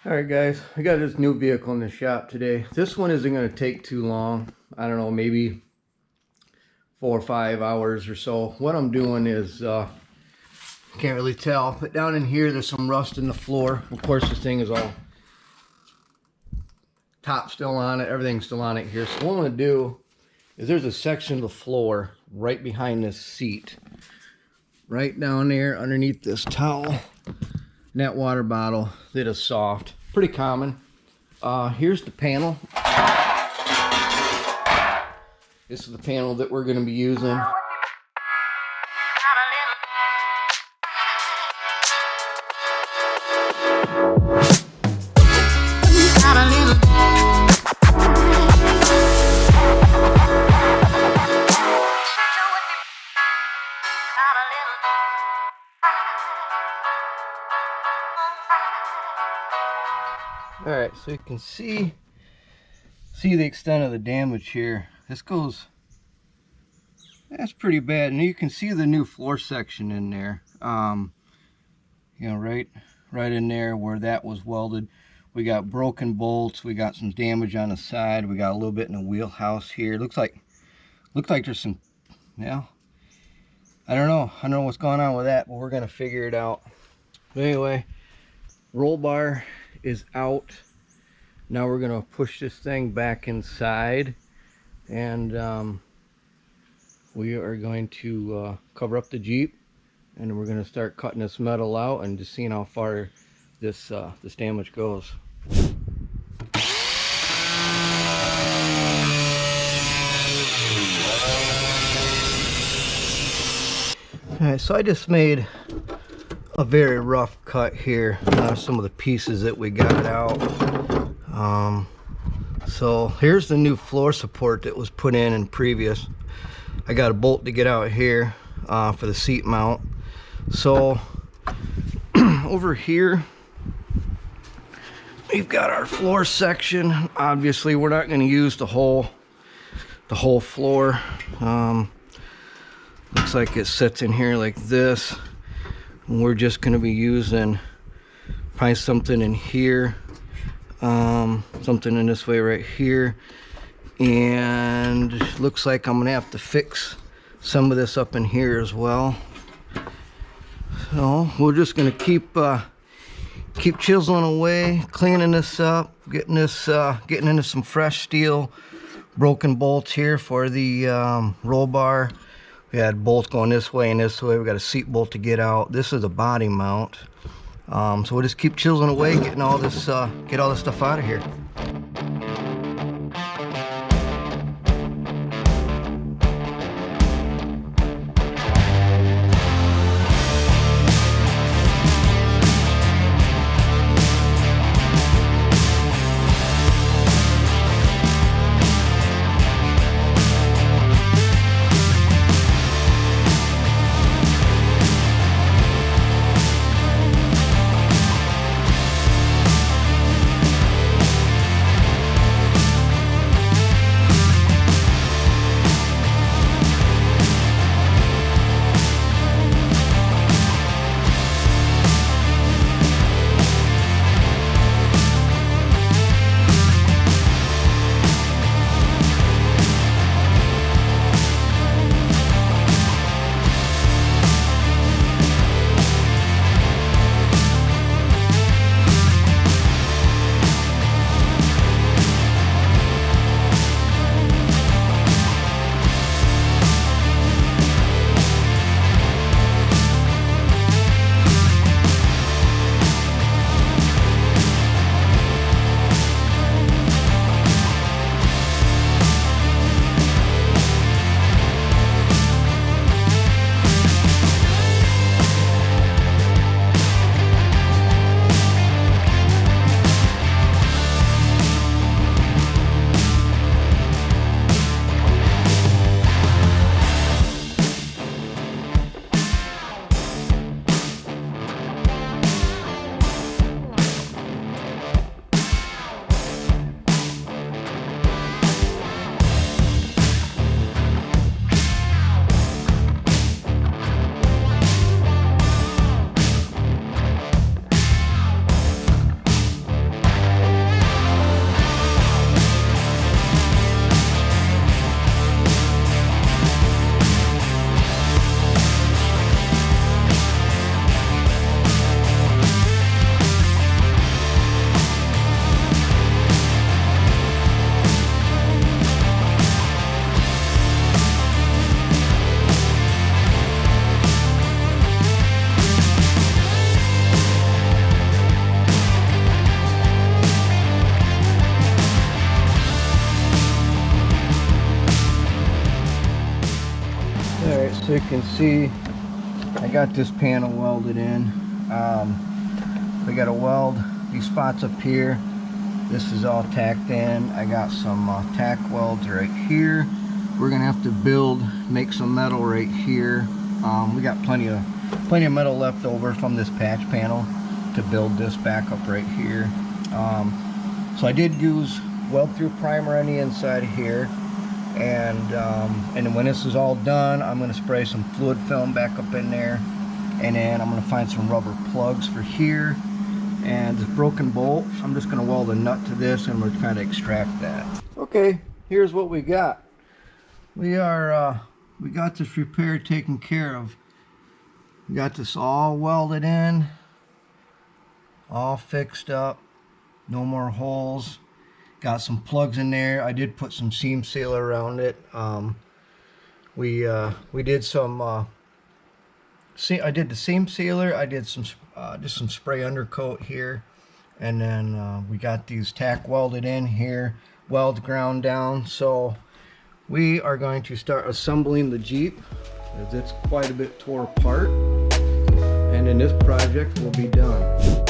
Alright guys, I got this new vehicle in the shop today. This one isn't going to take too long. I don't know, maybe 4 or 5 hours or so. What I'm doing is, can't really tell, but down in here there's some rust in the floor. Of course this thing is all top still on it, everything's still on it here. So what I'm going to do is there's a section of the floor right behind this seat. Right down there underneath this towel. And that water bottle that is soft, pretty common. Here's the panel. This is the panel that we're going to be using. Alright, so you can see the extent of the damage here. This goes, that's pretty bad. And you can see the new floor section in there. You know, right in there where that was welded. We got broken bolts, we got some damage on the side, we got a little bit in the wheelhouse here. Looks like there's some, yeah, I don't know what's going on with that, but we're gonna figure it out. But anyway, roll bar is out. Now we're gonna push this thing back inside, and we are going to cover up the Jeep, and we're gonna start cutting this metal out and just seeing how far this damage goes. Alright, so I just made a very rough cut here. Some of the pieces that we got out. So here's the new floor support that was put in previous. I got a bolt to get out here for the seat mount. So over here we've got our floor section. Obviously we're not going to use the whole floor. Looks like it sits in here like this. And we're just going to be using probably something in here, something in this way right here, and looks like I'm gonna have to fix some of this up in here as well. So we're just gonna keep chiseling away, cleaning this up, getting into some fresh steel, broken bolts here for the roll bar. We had bolts going this way and this way. We got a seat bolt to get out. This is a body mount. So we'll just keep chiseling away, getting all this, get all this stuff out of here. so you can see I got this panel welded in. We got to weld these spots up here. This is all tacked in. I got some tack welds right here. We're gonna have to make some metal right here. We got plenty of metal left over from this patch panel to build this back up right here. So I did use weld through primer on the inside here, and when this is all done, I'm going to spray some fluid film back up in there, and then I'm going to find some rubber plugs for here, and this broken bolt, I'm just going to weld a nut to this and we're trying to extract that. Okay, here's what we got. We got this repair taken care of. We got this all welded in, all fixed up, no more holes. Got some plugs in there. I did put some seam sealer around it. We did some I did the seam sealer. I did some just some spray undercoat here, and then we got these tack welded in here, weld ground down. So we are going to start assembling the Jeep, as it's quite a bit tore apart, and then this project will be done.